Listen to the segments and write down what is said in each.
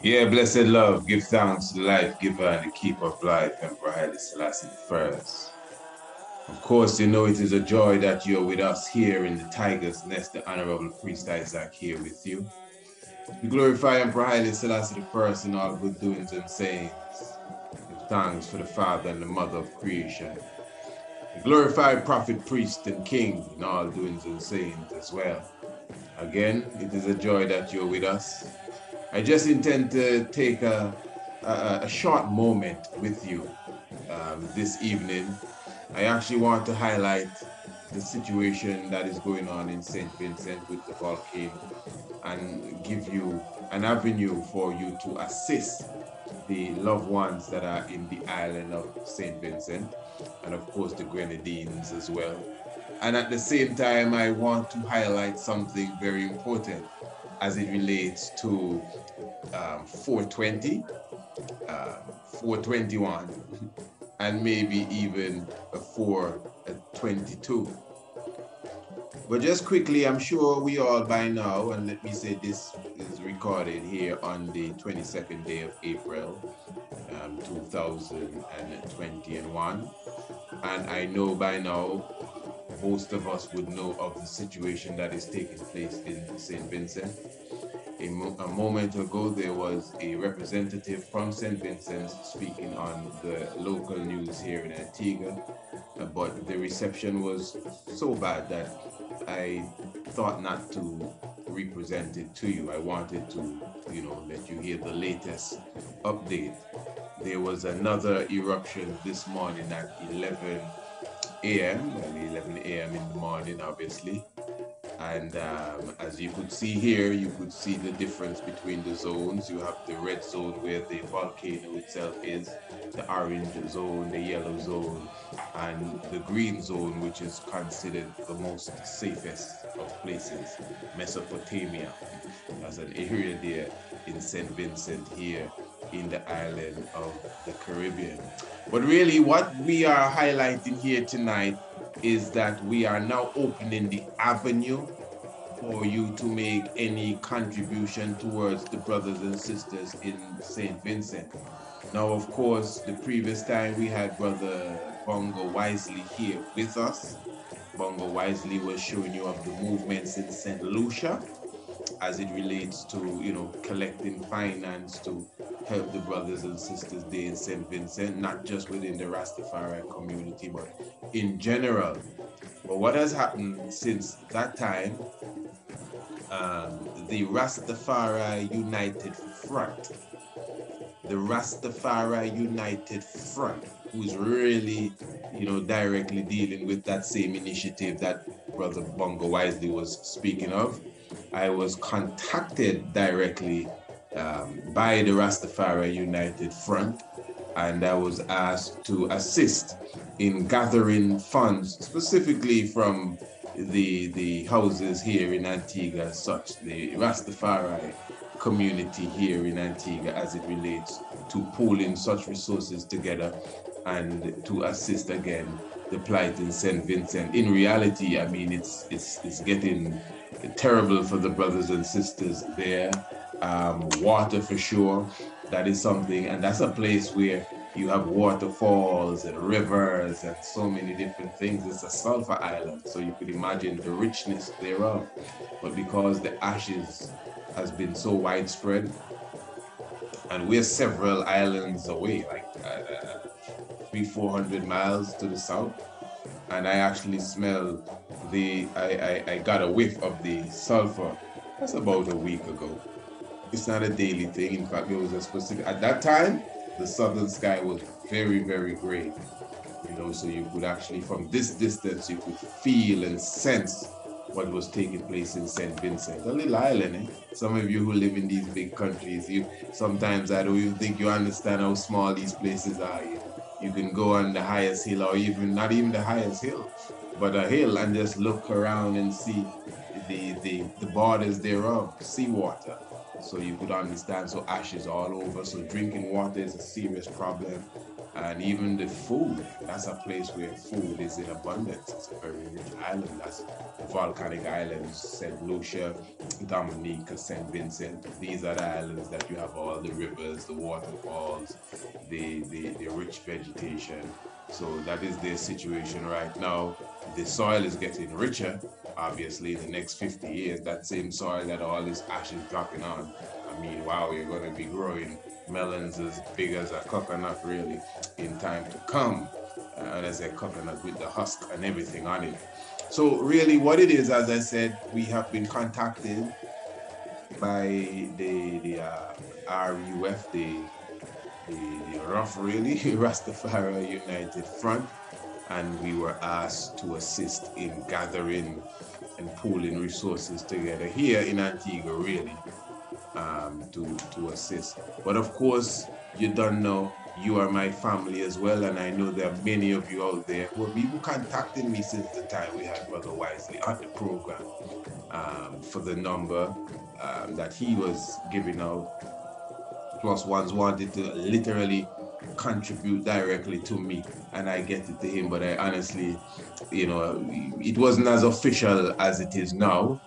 Yeah, blessed love, give thanks to the life giver and the keeper of life, Emperor Haile Selassie I. Of course, you know it is a joy that you're with us here in the Tiger's Nest, the Honorable Priest Isaac here with you. We glorify Emperor Haile Selassie I in all good doings and sayings. Give thanks for the Father and the Mother of creation. We glorify Prophet, Priest, and King in all doings and sayings as well. Again, it is a joy that you're with us. I just intend to take a short moment with you this evening. I actually want to highlight the situation that is going on in St. Vincent with the volcano and give you an avenue for you to assist the loved ones that are in the island of St. Vincent and of course the Grenadines as well. And at the same time, I want to highlight something very important as it relates to 420, 421, and maybe even a 422. But just quickly, I'm sure we all by now, and let me say this is recorded here on the 22nd day of April, 2021. And I know by now, most of us would know of the situation that is taking place in St. Vincent. A moment ago, there was a representative from St. Vincent speaking on the local news here in Antigua, but the reception was so bad that I thought not to represent it to you. I wanted to, let you hear the latest update. There was another eruption this morning at 11 a.m., well, 11 a.m. in the morning, obviously. And as you could see here, you could see the difference between the zones. You have the red zone where the volcano itself is, the orange zone, the yellow zone, and the green zone, which is considered the most safest of places, Mesopotamia, as an area there in St. Vincent here in the island of the Caribbean. But really what we are highlighting here tonight is that we are now opening the avenue for you to make any contribution towards the brothers and sisters in St. Vincent. Now, of course, the previous time we had Brother Bongo Wisely here with us. Bongo Wisely was showing you of the movements in St. Lucia as it relates to, collecting finance to help the brothers and sisters there in St. Vincent, not just within the Rastafari community, but in general. But what has happened since that time, the Rastafari United Front, who's really, directly dealing with that same initiative that Brother Bongo Wisely was speaking of. I was contacted directly by the Rastafari United Front, and I was asked to assist in gathering funds specifically from the houses here in Antigua, such the Rastafari community here in Antigua as it relates to pooling such resources together and to assist again the plight in St. Vincent. In reality, I mean, it's getting terrible for the brothers and sisters there. Water for sure, that is something, and that's a place where you have waterfalls and rivers and so many different things. It's a sulfur island, so you could imagine the richness thereof. But because the ashes has been so widespread, and we're several islands away, like 300-400 miles to the south, and I actually smelled I got a whiff of the sulfur. That's about a week ago. It's not a daily thing. In fact, it was a specific, at that time, the southern sky was very, very gray. So you could actually, from this distance, you could feel and sense what was taking place in St. Vincent, a little island. Some of you who live in these big countries, sometimes I don't even think you understand how small these places are. You can go on the highest hill, or even not even the highest hill, but a hill, and just look around and see the borders thereof, seawater. So you could understand, so ashes all over. So drinking water is a serious problem. And even the food, that's a place where food is in abundance. It's a very rich island. That's volcanic islands, St. Lucia, Dominica, St. Vincent. These are the islands that you have all the rivers, the waterfalls, the rich vegetation. So that is their situation right now. The soil is getting richer. Obviously, in the next 50 years, that same soil that all this ash is dropping on. I mean, wow, you're going to be growing melons as big as a coconut, really, in time to come. And as a coconut with the husk and everything on it. So really what it is, as I said, we have been contacted by the RUF, the rough really, Rastafari United Front, and we were asked to assist in gathering and pooling resources together here in Antigua, really, to assist. But of course, you don't know, you are my family as well, and I know there are many of you out there who have even contacted me since the time we had Brother Wisely on the program for the number that he was giving out. Plus ones wanted to literally contribute directly to me, and I get it to him, but I honestly, you know, it wasn't as official as it is now.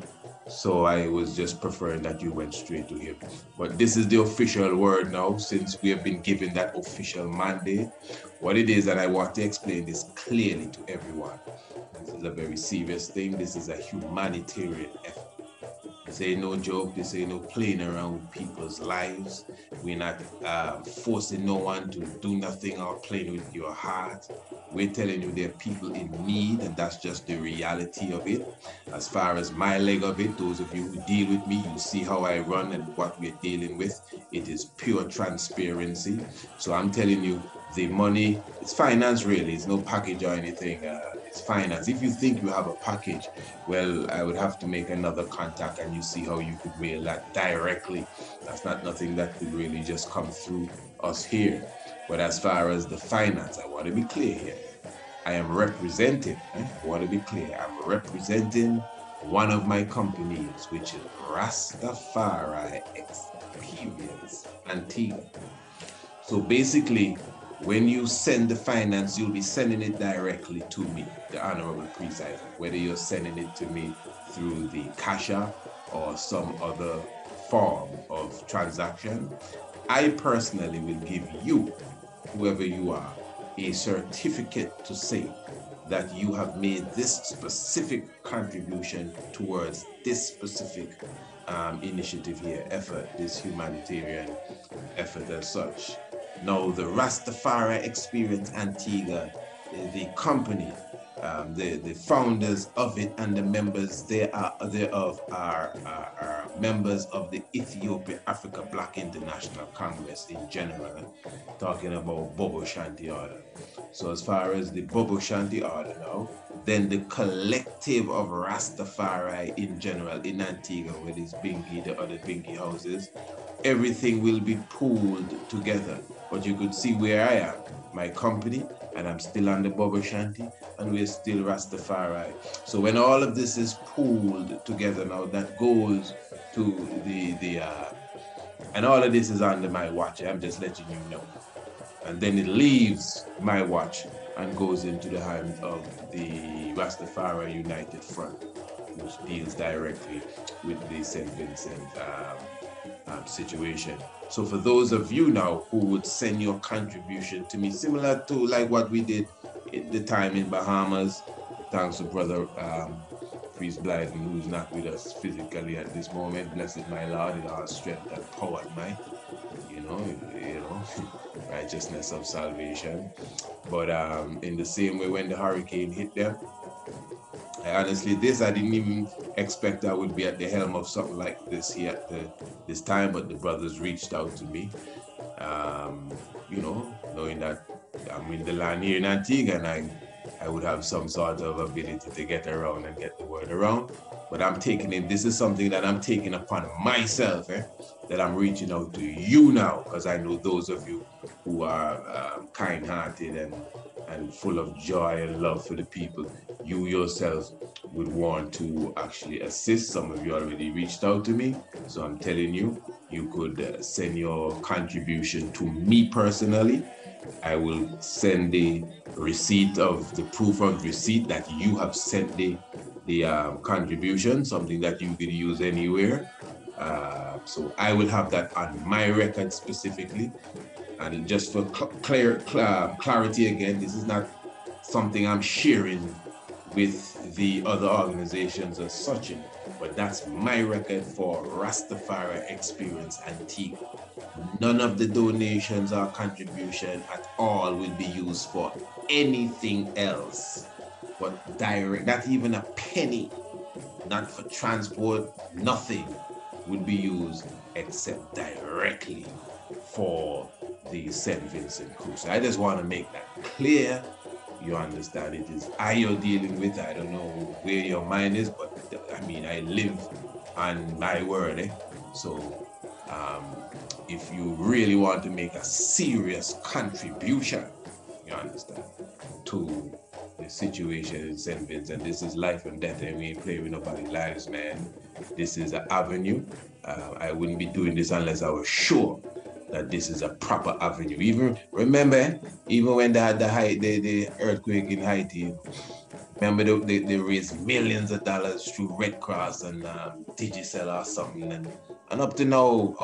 So I was just preferring that you went straight to him. But this is the official word now, since we have been given that official mandate. What it is, and I want to explain this clearly to everyone. This is a very serious thing. This is a humanitarian effort. This ain't no joke. This ain't no playing around with people's lives. We're not forcing no one to do nothing or playing with your heart. We're telling you there are people in need, and that's just the reality of it. As far as my leg of it, those of you who deal with me, you see how I run and what we're dealing with. It is pure transparency. So I'm telling you, the money, it's finance really. It's no package or anything. It's finance. If you think you have a package, well, I would have to make another contact and you see how you could mail that directly. That's not nothing that could really just come through us here. But as far as the finance, I want to be clear here. I am representing, I want to be clear, I'm representing one of my companies, which is Rastafari Experience Antigua. So basically, when you send the finance, you'll be sending it directly to me, the Honorable President, whether you're sending it to me through the Cash App or some other form of transaction. I personally will give you, whoever you are, a certificate to say that you have made this specific contribution towards this specific initiative here, effort, this humanitarian effort as such. Now, the Rastafari Experience Antigua, the company, the founders of it and the members thereof are members of the Ethiopia Africa Black International Congress in general, talking about Bobo Shanti Order. So as far as the Bobo Shanti Order now, then the collective of Rastafari in general in Antigua, with its Bingi, the other Bingi houses, everything will be pooled together. But you could see where I am, my company, and I'm still on the Bobo Shanti, and we're still Rastafari. So when all of this is pooled together now, that goes to and all of this is under my watch. I'm just letting you know. And then it leaves my watch and goes into the hands of the Rastafari United Front, which deals directly with the St. Vincent situation. So for those of you now who would send your contribution to me, similar to like what we did at the time in Bahamas, thanks to Brother Priest Blyden, who's not with us physically at this moment. Blessed my Lord, in our strength and power and might, you know, righteousness of salvation. But in the same way, when the hurricane hit them, honestly, I didn't even expect I would be at the helm of something like this here at this time, but the brothers reached out to me, you know, knowing that I'm in the land here in Antigua and I would have some sort of ability to get around and get the word around. But I'm taking it, this is something that I'm taking upon myself, that I'm reaching out to you now, because I know those of you who are kind-hearted and full of joy and love for the people, you yourself would want to actually assist. Some of you already reached out to me, so I'm telling you, you could send your contribution to me personally, I will send the receipt of the proof of receipt that you have sent the contribution, something that you could use anywhere. So I will have that on my record specifically. And just for clarity again, this is not something I'm sharing with the other organizations as such, but that's my record for Rastafari Experience Antigua. None of the donations or contribution at all will be used for anything else but direct, not even a penny, not for transport, nothing would be used except directly for the St. Vincent cruise. So I just want to make that clear. You understand, it is I you're dealing with. I don't know where your mind is, but I mean, I live on my word. So if you really want to make a serious contribution, you understand, to the situation in St. Vincent, this is life and death, and we ain't playing with nobody's lives, man. This is an avenue. I wouldn't be doing this unless I was sure that this is a proper avenue. Even remember, even when they had the earthquake in Haiti, remember they raised millions of dollars through Red Cross and Digicel or something, and up to now,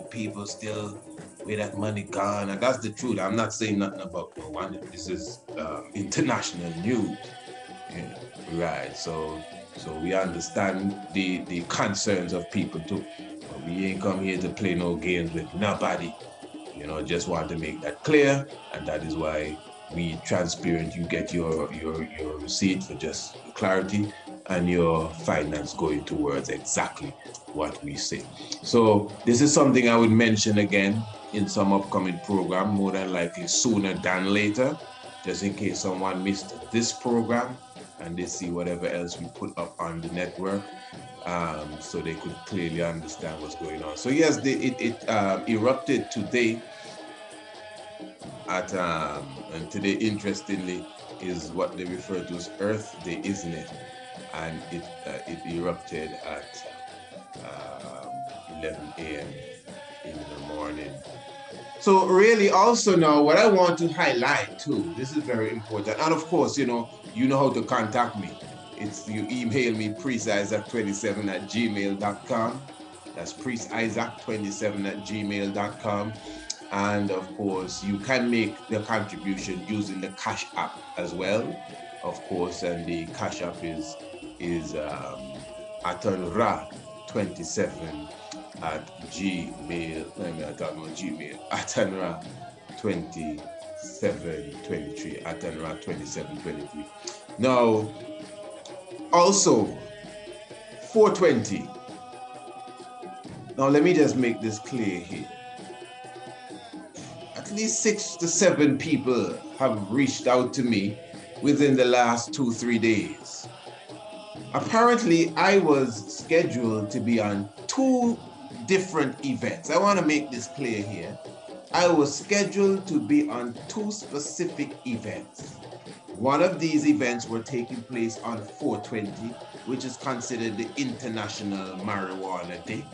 people still where that money gone, and that's the truth. I'm not saying nothing about no one. This is international news, yeah, right? So we understand the concerns of people too. But we ain't come here to play no games with nobody. You know, just want to make that clear, and that is why we transparent. You get your receipt for just clarity, and your finance going towards exactly what we say. So this is something I would mention again in some upcoming program, more than likely sooner than later, just in case someone missed this program and they see whatever else we put up on the network, so they could clearly understand what's going on. So yes, it erupted today at and today, interestingly, is what they refer to as Earth Day, isn't it? And it erupted at 11 a.m. in the morning. So really, also now, what I want to highlight too, this is very important, and of course, you know how to contact me. It's you email me priestisaac27@gmail.com. That's priestisaac27@gmail.com. And of course, you can make the contribution using the Cash App as well, of course. And the Cash App is atanra27@gmail. I'm talking about Gmail. atanra2723. atanra2723. Now, also 420. Now, let me just make this clear here. At least 6 to 7 people have reached out to me within the last 2-3 days. Apparently, I was scheduled to be on 2 different events. I want to make this clear here. I was scheduled to be on 2 specific events. One of these events were taking place on 420, which is considered the International Marijuana Day.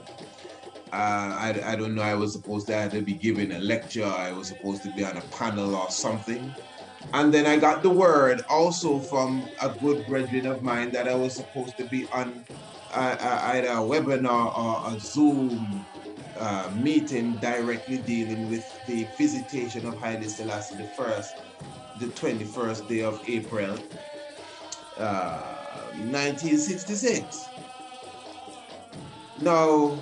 I don't know, I was supposed to either be giving a lecture, I was supposed to be on a panel or something. And then I got the word also from a good brethren of mine that I was supposed to be on either a webinar or a Zoom meeting directly dealing with the visitation of Haile Selassie the 21st day of April, 1966. Now,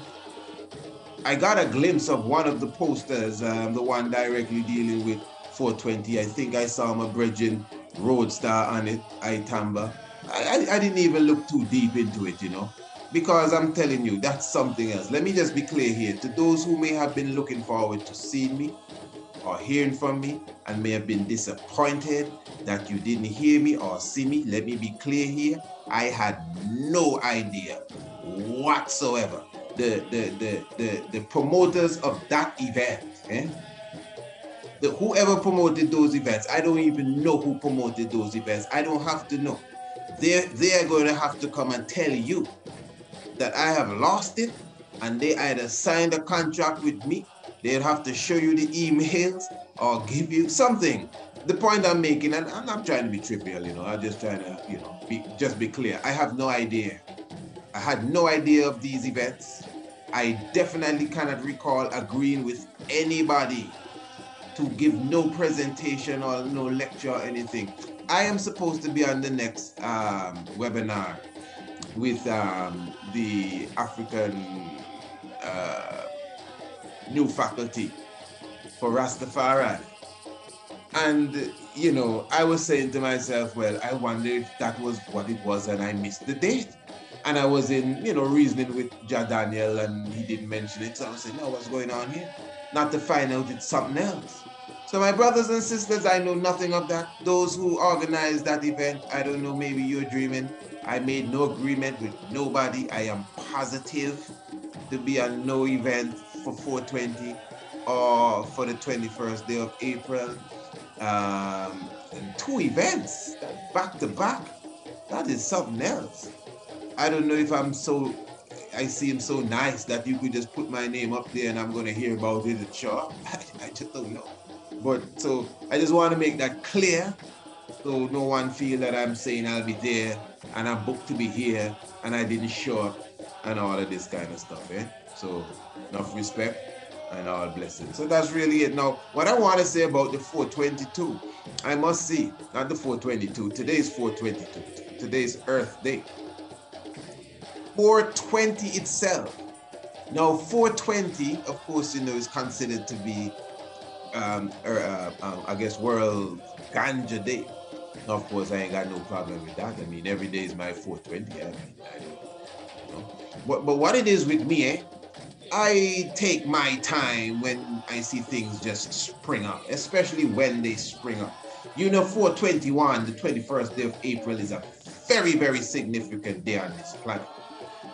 I got a glimpse of one of the posters, the one directly dealing with 420. I think I saw my brethren Roadstar on it, Itamba. I didn't even look too deep into it, because I'm telling you, that's something else. Let me just be clear here. To those who may have been looking forward to seeing me or hearing from me and may have been disappointed that you didn't hear me or see me, let me be clear here. I had no idea whatsoever. The promoters of that event, whoever promoted those events, I don't even know who promoted those events. I don't have to know. They're going to have to come and tell you that I have lost it, and they either signed a contract with me, they'll have to show you the emails, or give you something. The point I'm making, and I'm not trying to be trivial, you know, I'm just trying to, you know, be clear. I have no idea. I had no idea of these events. I definitely cannot recall agreeing with anybody to give no presentation or no lecture or anything. I am supposed to be on the next webinar with the African new faculty for Rastafari. And, you know, I was saying to myself, well, I wonder if that was what it was and I missed the date. And I was in, you know, reasoning with Ja Daniel and he didn't mention it. So I was saying, no, what's going on here? Not to find out it's something else. So my brothers and sisters, I know nothing of that. Those who organized that event, I don't know, maybe you're dreaming. I made no agreement with nobody. I am positive to be a no event for 420 or for the 21st day of April. And 2 events back to back. That is something else. I don't know if I seem so nice that you could just put my name up there and I'm going to hear about it at sure. I just don't know. But so I just want to make that clear so no one feel that I'm saying I'll be there and I'm booked to be here and I didn't show up and all of this kind of stuff. So enough respect and all blessings. So that's really it. Now, what I want to say about the 422, I must see, not the 422, today's 422, today's Earth Day. 420 itself. Now, 420, of course, you know, is considered to be, I guess, World Ganja Day. Now, of course, I ain't got no problem with that. I mean, every day is my 420. I mean, I don't, you know. But what it is with me, I take my time when I see things just spring up, especially when they spring up. You know, 421, the 21st day of April, is a very, very significant day on this planet.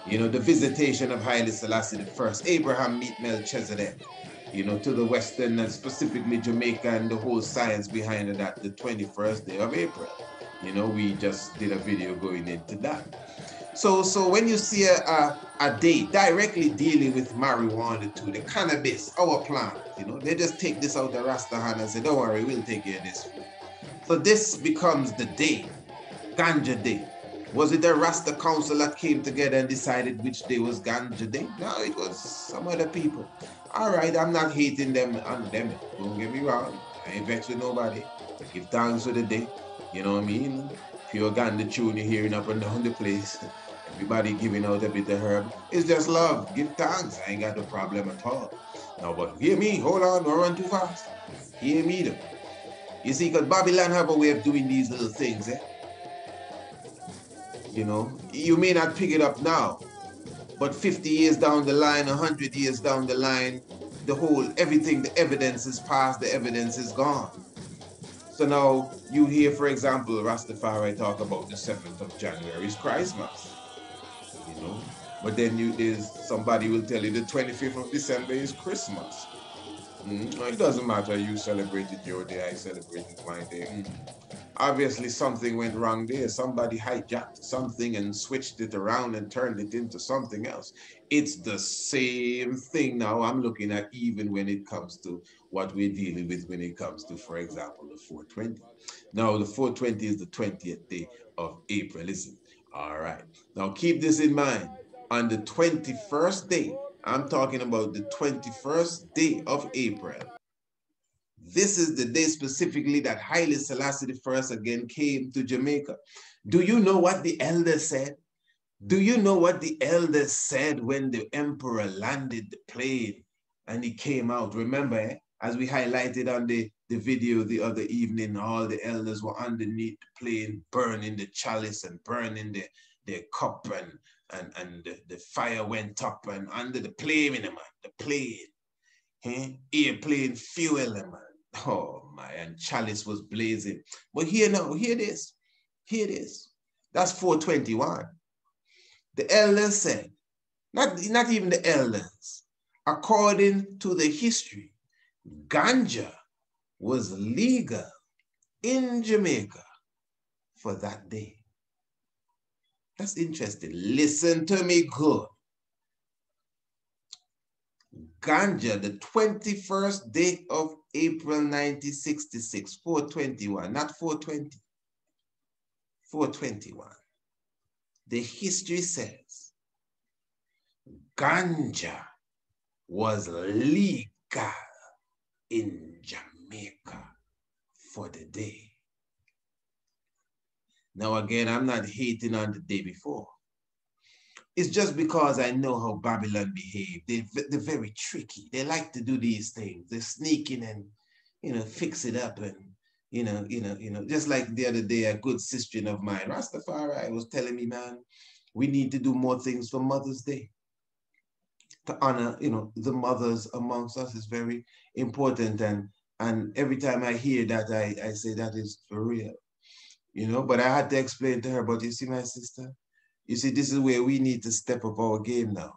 You know, the visitation of Haile Selassie I, Abraham meet Melchizedek, you know, to the Western and specifically Jamaica and the whole science behind that, the 21st day of April. You know, we just did a video going into that. So when you see a day directly dealing with marijuana too, the cannabis, our plant, you know, they just take this out of Rasta hand and say, don't worry, we'll take care of this. So this becomes the day, Ganja Day. Was it a Rasta council that came together and decided which day was Ganja Day? No, it was some other people. All right, I'm not hating them on them. Don't get me wrong. I ain't vexed with nobody. Give thanks for the day. You know what I mean? Pure Ganja tune you're hearing up and down the place. Everybody giving out a bit of herb. It's just love. Give thanks. I ain't got no problem at all. Now, but hear me. Hold on. Don't run too fast. Hear me though. You see, because Babylon have a way of doing these little things, You know, you may not pick it up now, but 50 years down the line, 100 years down the line, everything, the evidence is past, the evidence is gone. So now you hear, for example, Rastafari talk about the 7th of January is Christmas, you know, but then there's somebody will tell you the 25th of December is Christmas. It doesn't matter, you celebrated your day, I celebrated my day. Obviously something went wrong there. Somebody hijacked something and switched it around and turned it into something else. It's the same thing now I'm looking at, even when it comes to what we're dealing with when it comes to, for example, the 420. Now, the 420 is the 20th day of April, isn't it? All right. Now, keep this in mind. On the 21st day, I'm talking about the 21st day of April, this is the day specifically that Haile Selassie I again came to Jamaica. Do you know what the elders said? Do you know what the elders said when the emperor landed the plane and he came out? Remember, as we highlighted on the video the other evening, all the elders were underneath the plane, burning the chalice and burning their cup, and the fire went up and under the plane, man, the plane, airplane fuel, man. Oh my, and chalice was blazing. But here now, here it is. Here it is. That's 421. The elders said, not even the elders, according to the history, ganja was legal in Jamaica for that day. That's interesting. Listen to me good. Ganja, the 21st day of April 1966, 421, not 420, 421. The history says ganja was legal in Jamaica for the day. Now again, I'm not hating on the day before. It's just because I know how Babylon behave. They're very tricky. They like to do these things. They sneak in and, fix it up and, just like the other day, a good sister of mine, Rastafari, was telling me, man, we need to do more things for Mother's Day. To honor, the mothers amongst us is very important. And every time I hear that, I say that is for real, but I had to explain to her, but you see, my sister, you see, this is where we need to step up our game now,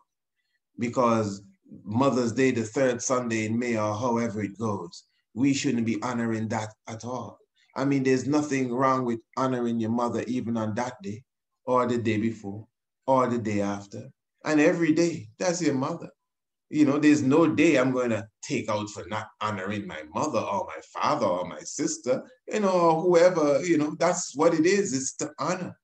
because Mother's Day, the third Sunday in May, or however it goes, we shouldn't be honoring that at all. I mean, there's nothing wrong with honoring your mother even on that day, or the day before, or the day after, and every day. That's your mother. There's no day I'm going to take out for not honoring my mother or my father or my sister, or whoever, that's what it is. It's to honor.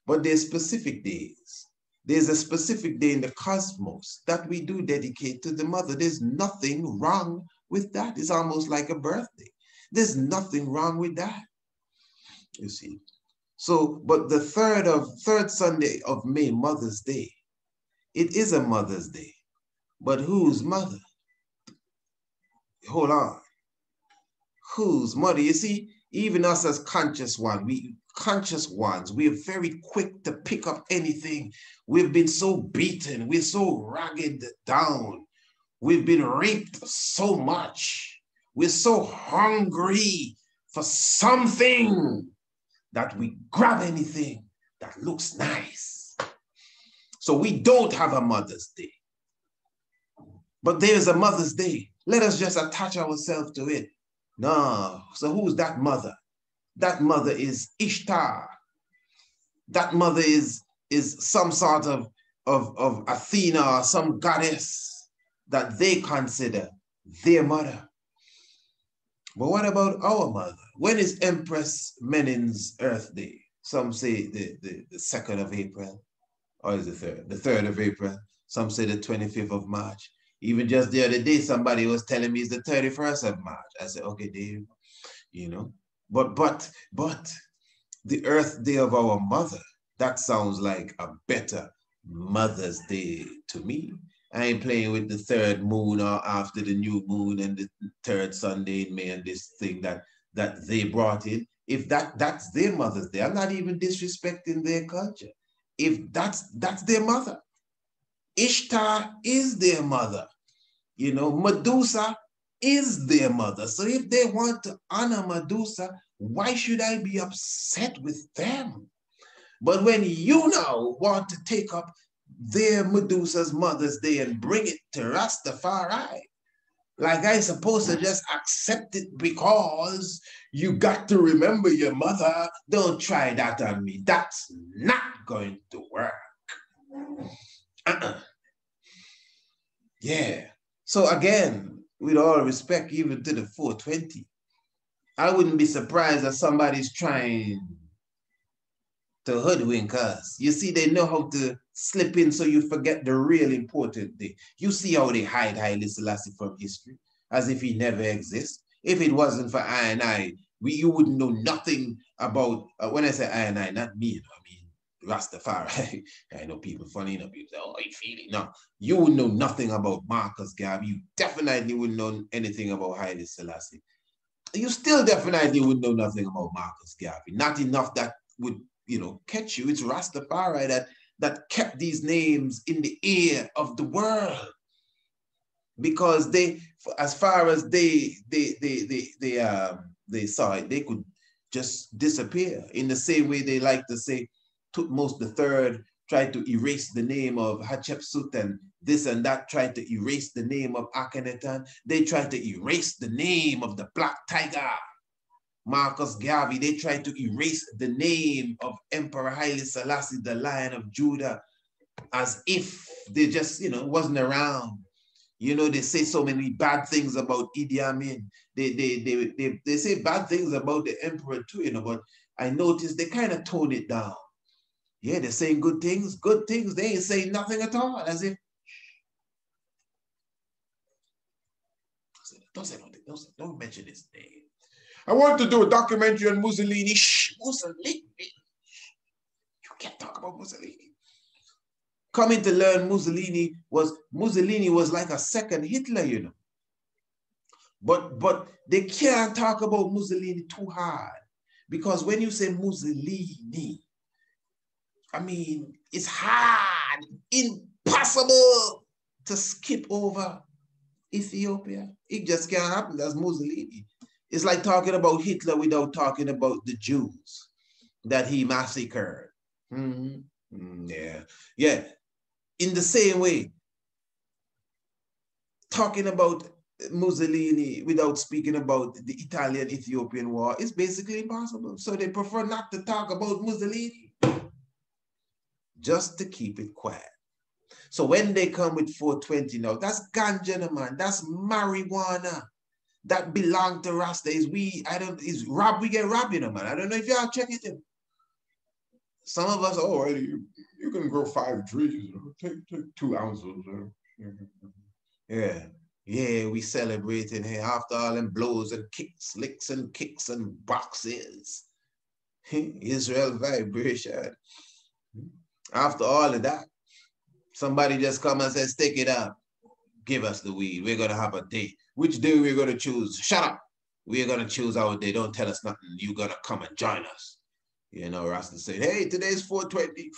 But there's specific days. There's a specific day in the cosmos that we do dedicate to the mother. There's nothing wrong with that. It's almost like a birthday. There's nothing wrong with that, you see. So, but the third Sunday of May, Mother's Day, it is a Mother's Day. But whose mother? Hold on. Whose mother? You see, even us as conscious ones, we're very quick to pick up anything. We've been so beaten. We're so ragged down. We've been raped so much. We're so hungry for something that we grab anything that looks nice. So we don't have a Mother's Day. But there's a Mother's Day. Let us just attach ourselves to it. No. So who's that mother? That mother is Ishtar. That mother is some sort of Athena or some goddess that they consider their mother. But what about our mother? When is Empress Menin's Earth Day? Some say the 2nd of April, or is the 3rd? The 3rd of April. Some say the 25th of March. Even just the other day, somebody was telling me it's the 31st of March. I said, okay, Dave, But the Earth Day of our mother, that sounds like a better Mother's Day to me. I ain't playing with the 3rd moon or after the new moon and the 3rd Sunday in May and this thing that they brought in. If that's their Mother's Day, I'm not even disrespecting their culture. If that's their mother. Ishtar is their mother. Medusa is their mother. So if they want to honor Medusa, why should I be upset with them? But when you now want to take up their Medusa's Mother's Day and bring it to Rastafari, like I'm supposed to just accept it because you got to remember your mother, don't try that on me. That's not going to work. Yeah. So again, with all respect, even to the 420, I wouldn't be surprised if somebody's trying to hoodwink us. You see, they know how to slip in so you forget the real important thing. You see how they hide Haile Selassie from history, as if he never exists. If it wasn't for I and I, you wouldn't know nothing about, when I say I and I, not me, I mean Rastafari. I know people funny enough, people say, oh, you feel it? No, you would know nothing about Marcus Garvey. You definitely wouldn't know anything about Haile Selassie. You still definitely wouldn't know nothing about Marcus Garvey. Not enough that would, catch you. It's Rastafari that kept these names in the ear of the world. Because they, as far as they saw it, they could just disappear. In the same way they like to say, Tutmos III tried to erase the name of Hatshepsut and this and that, tried to erase the name of Akhenaten. They tried to erase the name of the Black Tiger, Marcus Garvey. They tried to erase the name of Emperor Haile Selassie, the Lion of Judah, as if they just, wasn't around. You know, they say so many bad things about Idi Amin. They say bad things about the emperor too, you know, but I noticed they kind of tone it down. Yeah, they're saying good things. They ain't saying nothing at all, as if, don't say nothing, don't mention his name. I want to do a documentary on Mussolini. Shh, Mussolini. You can't talk about Mussolini. Coming to learn Mussolini was like a second Hitler, you know. But they can't talk about Mussolini too hard, because when you say Mussolini, I mean, it's hard, impossible to skip over Ethiopia. It just can't happen. That's Mussolini. It's like talking about Hitler without talking about the Jews that he massacred. Yeah. In the same way, talking about Mussolini without speaking about the Italian-Ethiopian war is basically impossible. So they prefer not to talk about Mussolini, just to keep it quiet. So when they come with 420 now, that's ganja, man. That's marijuana. That belong to Rasta. We get robbed, you know, man. I don't know if y'all check it in. Some of us, oh, you can grow 5 trees, take 2 ounces. Yeah, we celebrating here after all them blows and kicks, licks and kicks and boxes. Israel vibration. After all of that, somebody just come and says, take it up. Give us the weed. We're going to have a day. Which day we're going to choose? Shut up. We're going to choose our day. Don't tell us nothing. You're going to come and join us. You know, Rasta said, hey, today's 420.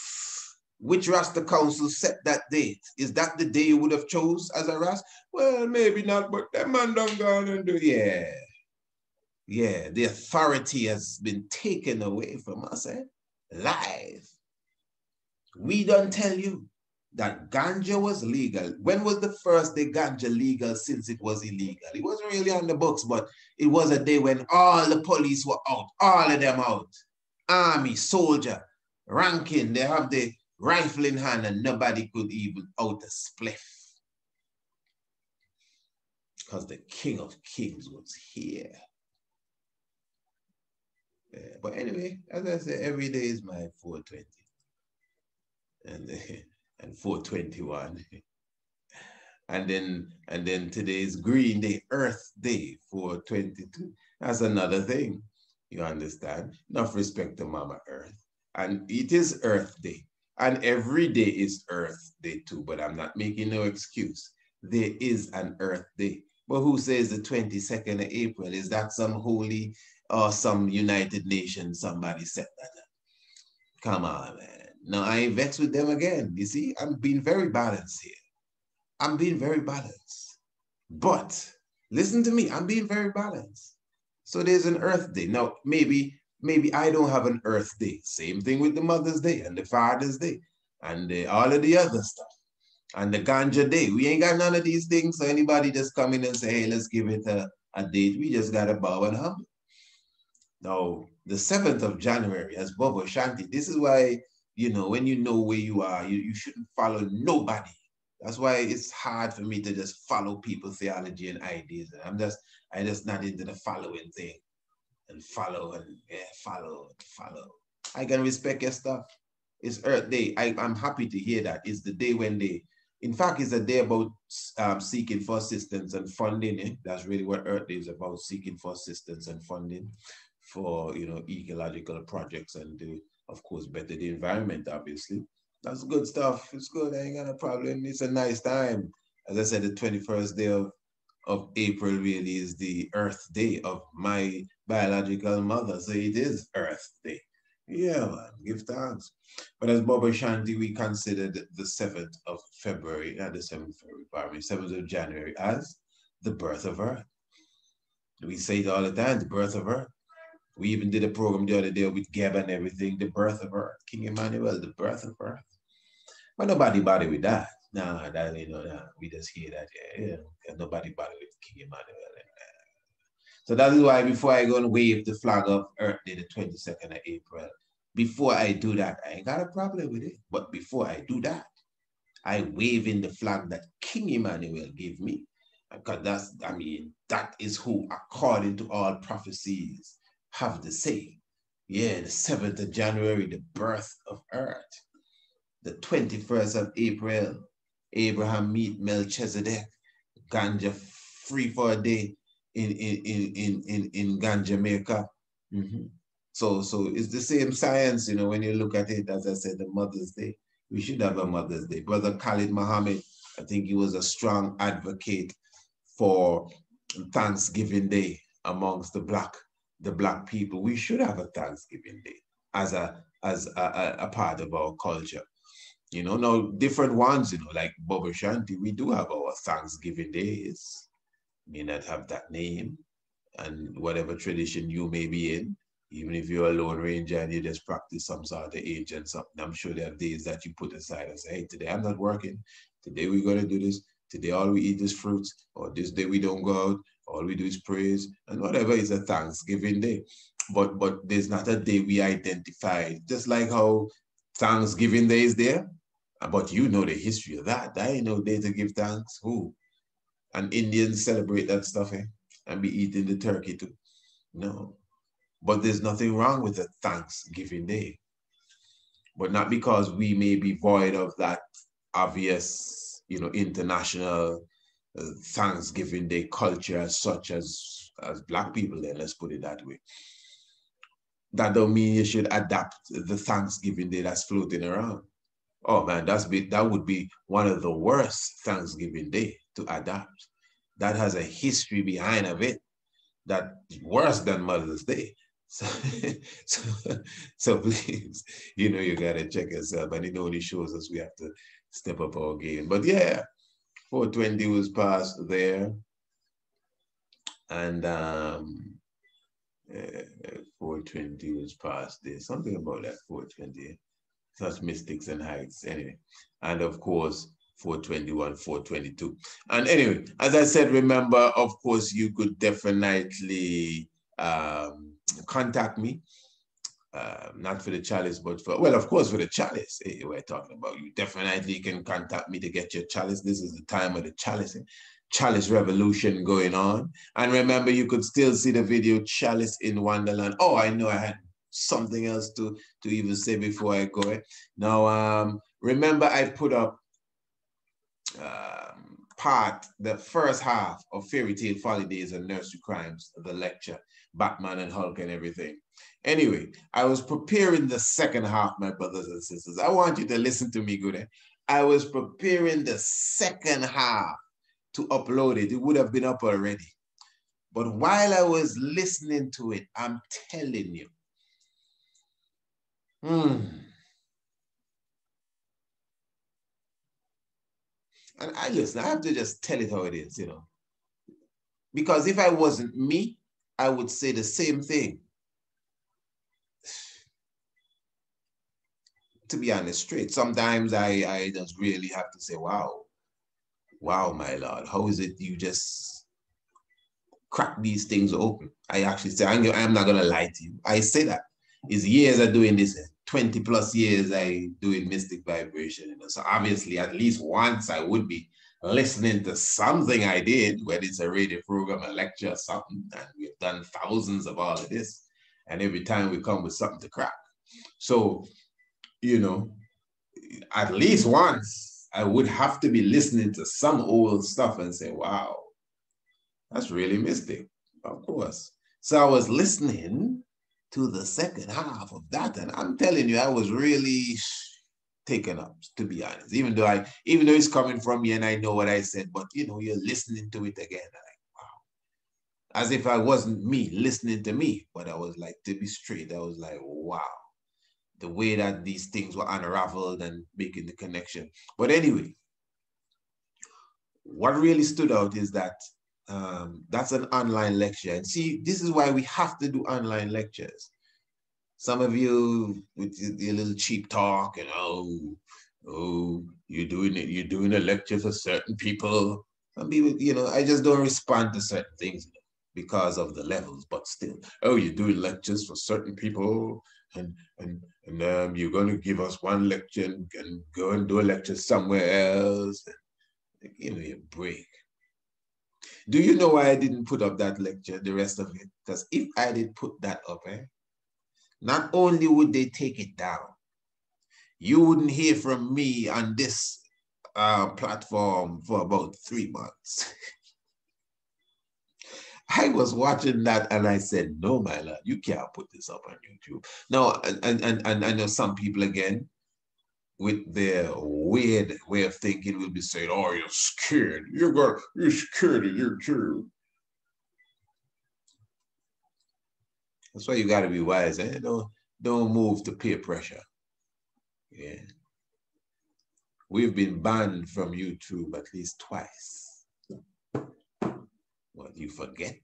Which Rasta council set that date? Is that the day you would have chose as a Rasta? Well, maybe not, but that man done gone and do. Yeah, the authority has been taken away from us, live. We don't tell you that ganja was legal. When was the first day ganja legal since it was illegal? It wasn't really on the books, but it was a day when all the police were out, all of them out. Army, soldier, ranking, they have the rifle in hand and nobody could even out a spliff. Because the King of Kings was here. But anyway, as I said, every day is my 420. And 421. And then today's Green Day, Earth Day, 422. That's another thing. You understand? Enough respect to Mama Earth. And it is Earth Day. And every day is Earth Day too, but I'm not making no excuse. There is an Earth Day. But who says the 22nd of April? Is that some holy or some United Nations somebody set that up? Come on, man. Now I ain't vexed with them again. You see, I'm being very balanced here. I'm being very balanced. But listen to me, I'm being very balanced. So there's an Earth Day. Now, maybe I don't have an Earth Day. Same thing with the Mother's Day and the Father's Day and all of the other stuff. And the Ganja Day. We ain't got none of these things. So anybody just come in and say, hey, let's give it a date. We just got to bow and humble. Now, the 7th of January, as Bobo Shanti, this is why, you know, when you know where you are, you shouldn't follow nobody. That's why it's hard for me to just follow people's theology and ideas. I'm just not into the following thing and follow. I can respect your stuff. It's Earth Day. I'm happy to hear that. It's the day when in fact, it's a day about seeking for assistance and funding. That's really what Earth Day is about, seeking for assistance and funding for, you know, ecological projects and of course, better the environment, obviously. That's good stuff. It's good. I ain't got a problem. It's a nice time. As I said, the 21st day of April really is the Earth Day of my biological mother. So it is Earth Day. Yeah, man. Give thanks. But as Baba Shanti, we considered the 7th of February, not the 7th of February, pardon me, 7th of January as the birth of Earth. We say it all the time, the birth of Earth. We even did a program the other day with Geb and everything, the birth of Earth. King Emmanuel, the birth of Earth. But nobody bother with that. Nah, that ain't we just hear that. Yeah. Nobody bother with King Emmanuel. So that is why before I go and wave the flag of Earth Day, the 22nd of April, before I do that, I ain't got a problem with it. But before I do that, I wave in the flag that King Emmanuel gave me. Because that's, I mean, that is who, according to all prophecies, have the say. Yeah, the 7th of January, the birth of earth. The 21st of April, Abraham meet Melchizedek, ganja free for a day in Ganja, Jamaica. Mm-hmm. So it's the same science, you know, when you look at it, as I said, the Mother's Day. We should have a Mother's Day. Brother Khalid Muhammad, I think he was a strong advocate for Thanksgiving Day amongst the black people. We should have a Thanksgiving Day as a part of our culture. You know, now different ones, you know, like Bobo Shanti, we do have our Thanksgiving days. May not have that name, and whatever tradition you may be in, even if you're a Lone Ranger and you just practice some sort of age and something, I'm sure there are days that you put aside and say, hey, today I'm not working. Today we're going to do this. Today all we eat is fruits, or this day we don't go out. All we do is praise, and whatever is a Thanksgiving day. But there's not a day we identify, just like how Thanksgiving Day is there. But you know the history of that. I ain't no day to give thanks. Who? And Indians celebrate that stuff, eh? And be eating the turkey too. No. But there's nothing wrong with a Thanksgiving Day. But not because we may be void of that obvious, you know, international Thanksgiving Day culture such as Black people then, let's put it that way. That don't mean you should adapt the Thanksgiving Day that's floating around. Oh man, that would be one of the worst Thanksgiving Day to adapt. That has a history behind of it that's worse than Mother's Day. So, so please, you know, you gotta check yourself, and it only shows us we have to step up our game. But yeah, 420 was passed there, and 420 was passed there. Something about that 420. Such mystics and heights, anyway. And of course, 421, 422. And anyway, as I said, remember, of course, you could definitely contact me. Not for the chalice, but for, well, of course, for the chalice, we're talking about. You definitely can contact me to get your chalice. This is the time of the chalice. Chalice Revolution going on. And remember, you could still see the video Chalice in Wonderland. Oh, I know I had something else to even say before I go. Now, remember I put up the first half of Fairy Tale Folly Days and Nursery Crimes, the lecture, Batman and Hulk and everything. Anyway, I was preparing the second half, my brothers and sisters. I want you to listen to me good. I was preparing the second half to upload it. It would have been up already. But while I was listening to it, I'm telling you, and listen, I have to just tell it how it is, you know. Because if I wasn't me, I would say the same thing. To be honest, straight. Sometimes I just really have to say, wow, my Lord, how is it you just crack these things open? I actually say, I'm not going to lie to you. I say that. It's years of doing this, 20 plus years I doing mystic vibration. You know? So obviously, at least once I would be listening to something I did, whether it's a radio program, a lecture, or something. And we've done thousands of all of this. And every time we come with something to crack. So, you know, at least once I would have to be listening to some old stuff and say, wow, that's really mystic, of course. So I was listening to the second half of that, and I'm telling you, I was really taken up, to be honest. Even though it's coming from me and I know what I said, but you know, you're listening to it again, and like, wow. As if I wasn't me listening to me, but I was like, to be straight, I was like, wow. The way that these things were unraveled and making the connection. But anyway, what really stood out is that that's an online lecture. And see, this is why we have to do online lectures. Some of you with your little cheap talk and you're doing a lecture for certain people. Some people, you know, I just don't respond to certain things because of the levels, but still, you're doing lectures for certain people. and you're going to give us one lecture and go and do a lecture somewhere else. Give me a break. Do you know why I didn't put up that lecture, the rest of it? Because if I did put that up, not only would they take it down, you wouldn't hear from me on this platform for about 3 months. I was watching that and I said, no, my lord, you can't put this up on YouTube. Now, and I know some people, again, with their weird way of thinking, will be saying, oh, you're scared. You're scared of YouTube. That's why you got to be wise. Don't move to peer pressure. Yeah. We've been banned from YouTube at least twice. What, you forget?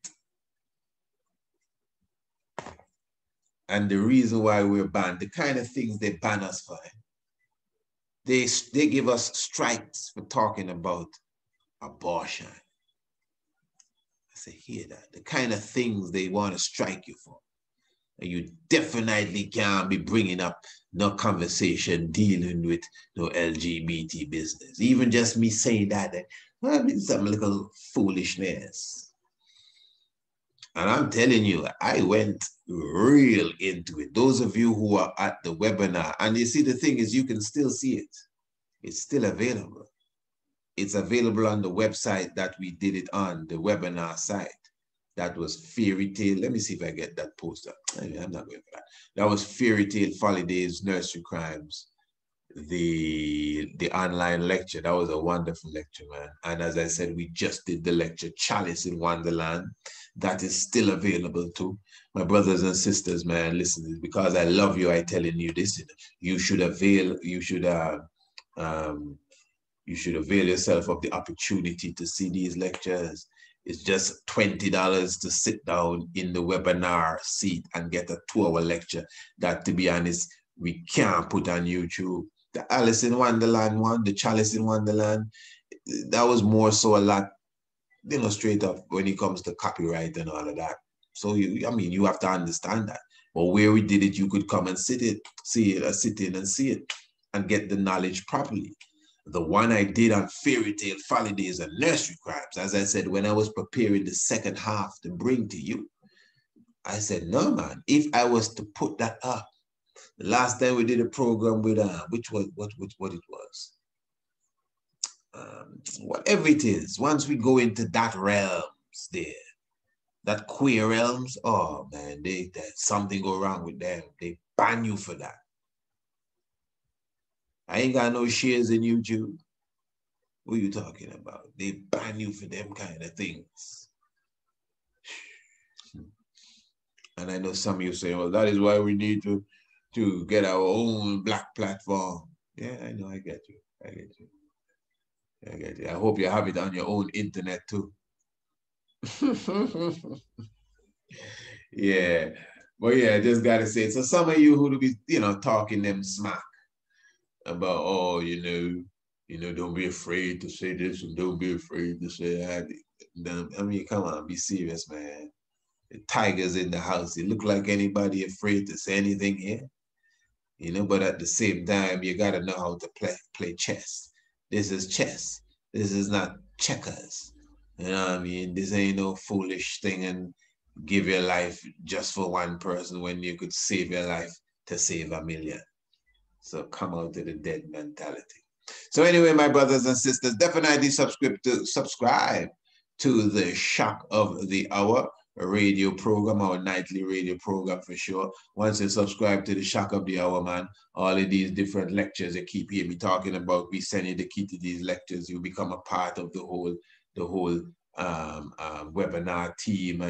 And the reason why we're banned, the kind of things they ban us for, they give us strikes for talking about abortion. I say, hear that? The kind of things they want to strike you for. And you definitely can't be bringing up no conversation dealing with no LGBT business. Even just me saying that, I mean, some little foolishness. And I'm telling you, I went real into it. Those of you who are at the webinar, and you see, the thing is, you can still see it. It's still available. It's available on the website that we did it on, the webinar site. That was Fairy Tale. Let me see if I get that poster. I'm not going for that. That was Fairy Tale, Folly Days, Nursery Crimes, the online lecture. That was a wonderful lecture, man. And as I said, we just did the lecture Chalice in Wonderland. That is still available too. My brothers and sisters, man, listen, because I love you, I'm telling you this. You should avail yourself of the opportunity to see these lectures. It's just $20 to sit down in the webinar seat and get a 2-hour lecture that, to be honest, we can't put on YouTube. The Alice in Wonderland one, the Chalice in Wonderland, that was more so a lot, straight up when it comes to copyright and all of that. So, you have to understand that. But where we did it, you could come and sit in and see it and get the knowledge properly. The one I did on Fairy Tale, Folly Days, and Nursery Crimes, as I said, when I was preparing the second half to bring to you, I said, no, man, if I was to put that up, the last time we did a program with, what it was, whatever it is, once we go into that realms there, that queer realms, oh, man, something go wrong with them. They ban you for that. I ain't got no shares in YouTube. What are you talking about? They ban you for them kind of things. And I know some of you say, well, that is why we need to get our own black platform. Yeah, I know, I get you. I hope you have it on your own internet too. Yeah. But yeah, I just gotta say, so some of you who be, talking them smack about, oh, don't be afraid to say this and don't be afraid to say that. I mean, come on, be serious, man. The tigers in the house. It look like anybody afraid to say anything here. But at the same time, you gotta know how to play chess. This is chess. This is not checkers. You know what I mean? This ain't no foolish thing and give your life just for one person when you could save your life to save 1 million. So come out to the dead mentality. So anyway, my brothers and sisters, definitely subscribe to the Shock of the Hour radio program, our nightly radio program for sure. Once you subscribe to the Shock of the Hour, man, all of these different lectures you keep hearing me talking about, we send you the key to these lectures. You become a part of the whole webinar team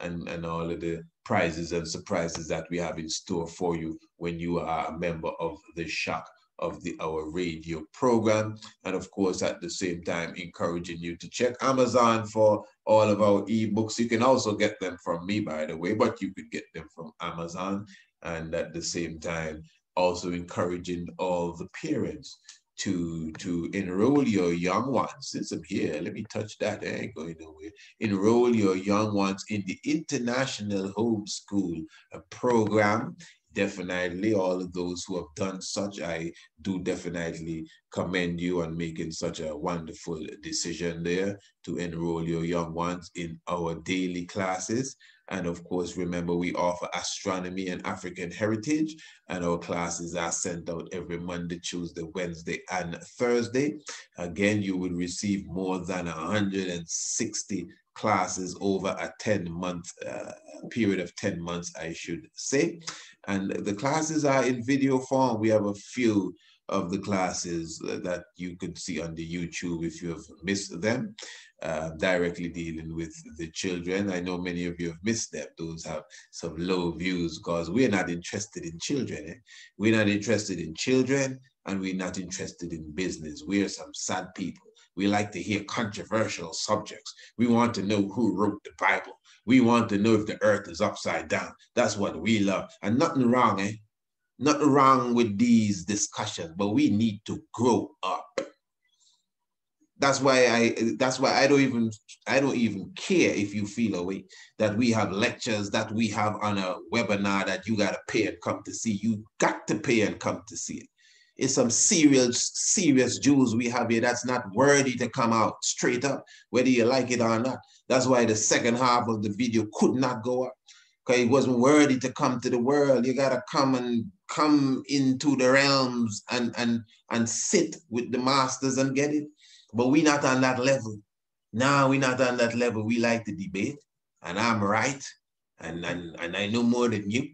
and all of the prizes and surprises that we have in store for you when you are a member of the Shock of the Hour radio program. And of course, at the same time, encouraging you to check Amazon for all of our ebooks. You can also get them from me, by the way, but you could get them from Amazon. And at the same time, also encouraging all the parents to enroll your young ones. Since I'm here, let me touch that. I ain't going nowhere. Enroll your young ones in the International Homeschool program. definitely all of those who have done such, I do definitely commend you on making such a wonderful decision there to enroll your young ones in our daily classes. And of course, remember, we offer astronomy and African heritage, and our classes are sent out every Monday, Tuesday, Wednesday, and Thursday. Again, you will receive more than 160 classes over a 10-month period of 10 months, I should say. And the classes are in video form. We have a few of the classes that you could see on the YouTube if you have missed them, directly dealing with the children. I know many of you have missed them. Those have some low views because we're not interested in children. Eh? We're not interested in children, and we're not interested in business. We're some sad people. We like to hear controversial subjects. We want to know who wrote the Bible. We want to know if the earth is upside down. That's what we love. And nothing wrong, eh? Nothing wrong with these discussions, but we need to grow up. That's why I don't even care if you feel away that we have lectures that we have on a webinar that you gotta pay and come to see. You got to pay and come to see it. It's some serious Jews we have here that's not worthy to come out straight up, whether you like it or not. That's why the second half of the video could not go up, because it wasn't worthy to come to the world. You gotta come into the realms and sit with the masters and get it. But we're not on that level. No, we're not on that level. We like to debate, and I'm right, and I know more than you.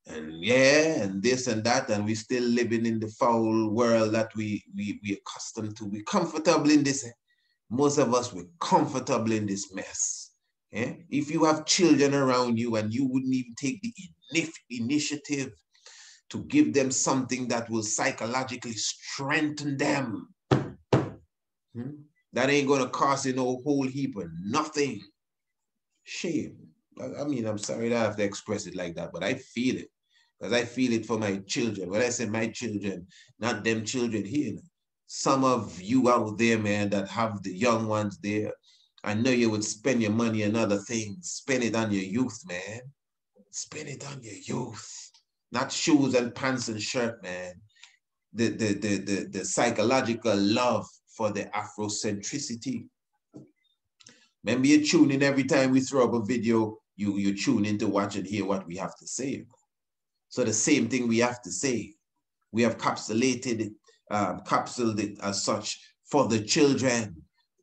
And yeah, and this and that, and we're still living in the foul world that we accustomed to. We're comfortable in this. Most of us, we're comfortable in this mess. Yeah? If you have children around you and you wouldn't even take the initiative to give them something that will psychologically strengthen them, that ain't gonna cost you no whole heap of nothing. Shame. I mean, I'm sorry that I have to express it like that, but I feel it. Because I feel it for my children. When I say my children, not them children here. Some of you out there, man, that have the young ones there, I know you would spend your money on other things. Spend it on your youth, man. Spend it on your youth. Not shoes and pants and shirt, man. The psychological love for the Afrocentricity. Remember, you tune in every time we throw up a video, you tune in to watch and hear what we have to say. So the same thing we have to say. We have capsuled it as such for the children,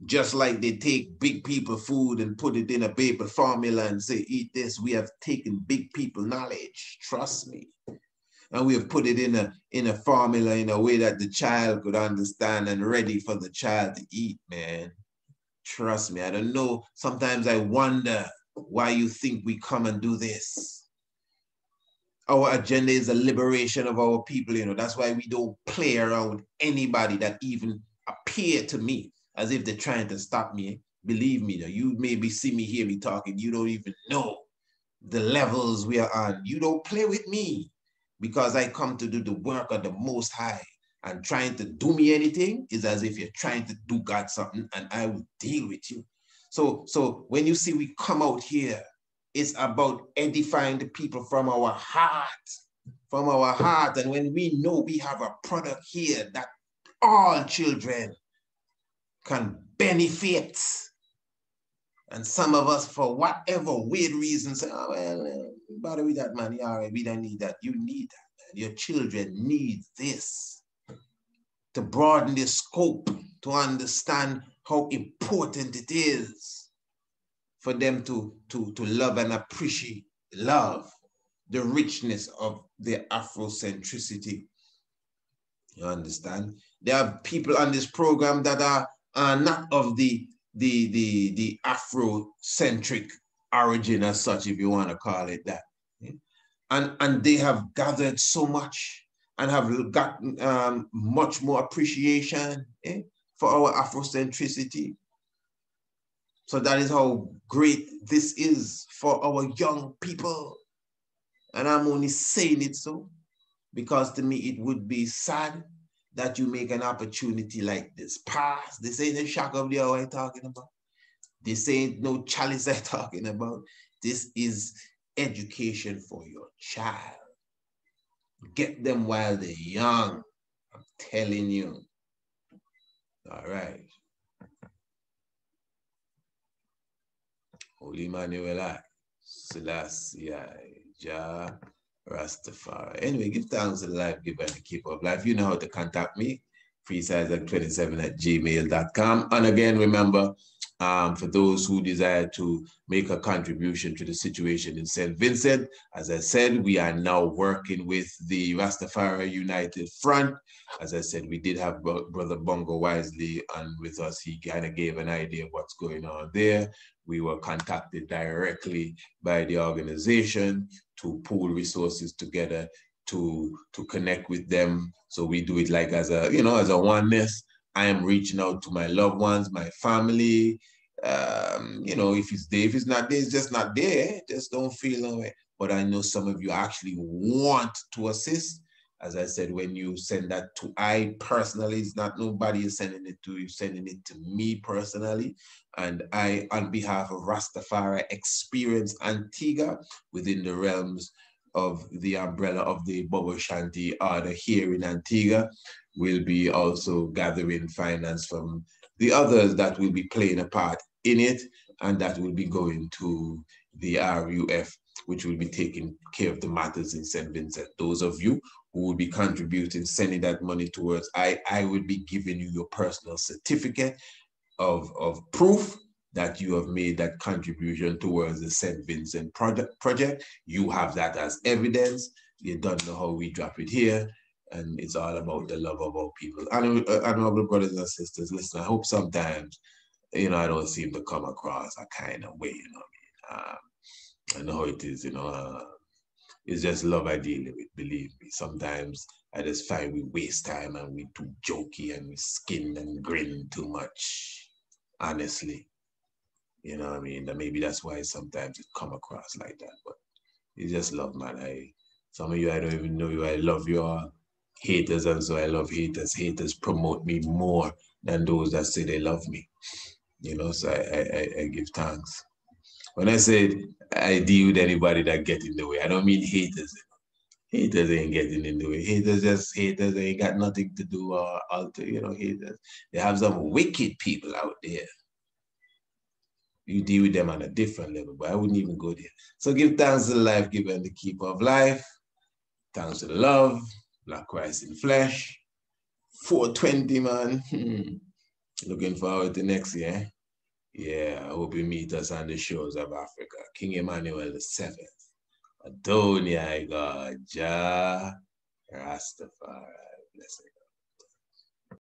just like they take big people food and put it in a paper formula and say, eat this. We have taken big people knowledge, trust me. And we have put it in a formula in a way that the child could understand and ready for the child to eat, man. Trust me, I don't know. Sometimes I wonder why you think we come and do this. Our agenda is the liberation of our people, you know. That's why we don't play around with anybody that even appear to me as if they're trying to stop me. Believe me, though, you maybe see me, hear me talking, you don't even know the levels we are on. You don't play with me because I come to do the work of the Most High, and trying to do me anything is as if you're trying to do God something, and I will deal with you. So when you see we come out here, it's about edifying the people from our heart, And when we know we have a product here that all children can benefit, and some of us, for whatever weird reason, say, oh, well, bother with that, man. All right, we don't need that. You need that, man. Your children need this to broaden their scope, to understand how important it is for them to love and appreciate the richness of their Afrocentricity. You understand? There are people on this program that are not of the Afrocentric origin as such, if you want to call it that. And they have gathered so much and have gotten much more appreciation for our Afrocentricity. So that is how great this is for our young people. And I'm only saying it so because to me it would be sad that you make an opportunity like this pass. This ain't a shock of the hour I'm talking about. This ain't no chalice I'm talking about. This is education for your child. Get them while they're young. I'm telling you. All right. Holy Manuel, Selassie, Jah, Rastafari. Anyway, give thanks to the life giver and the keeper of life. You know how to contact me. freesizer27@gmail.com. And again, remember, for those who desire to make a contribution to the situation in St. Vincent, as I said, we are now working with the Rastafari United Front. As I said, we did have Brother Bongo Wisely on with us. He kind of gave an idea of what's going on there. We were contacted directly by the organization to pool resources together to connect with them. So we do it like as a, as a oneness. I am reaching out to my loved ones, my family. If it's there, if it's not there, it's just not there. Just don't feel no way. But I know some of you actually want to assist. As I said, when you send that to I personally, it's not nobody is sending it to you, sending it to me personally. And I, on behalf of Rastafari Experience Antigua, within the realms of the umbrella of the Bobo Shanti order here in Antigua, will be also gathering finance from the others that will be playing a part in it, and that will be going to the RUF, which will be taking care of the matters in St. Vincent. Those of you who will be contributing, sending that money towards, I will be giving you your personal certificate of proof that you have made that contribution towards the St. Vincent project. You have that as evidence. You don't know how we drop it here. And it's all about the love of our people. Honorable brothers and sisters, listen, I hope sometimes, I don't seem to come across a kind of way, I know how it is, it's just love I deal with, believe me. Sometimes I just find we waste time and we too jokey and we skin and grin too much, honestly. You know what I mean? Maybe that's why sometimes it come across like that. But it's just love, man. Some of you, I don't even know you. I love your haters, and so I love haters. Haters promote me more than those that say they love me. So I give thanks. When I say I deal with anybody that get in the way, I don't mean haters. Haters ain't getting in the way. Haters ain't got nothing to do or alter, haters. They have some wicked people out there. You deal with them on a different level, but I wouldn't even go there. So give thanks to the life giver and the keeper of life. Thanks to the love, Black Christ in flesh. 420, man. Looking forward to next year. Yeah, I hope you meet us on the shores of Africa. King Emmanuel VII. Adonia, God, Jah, Rastafari. Blessing.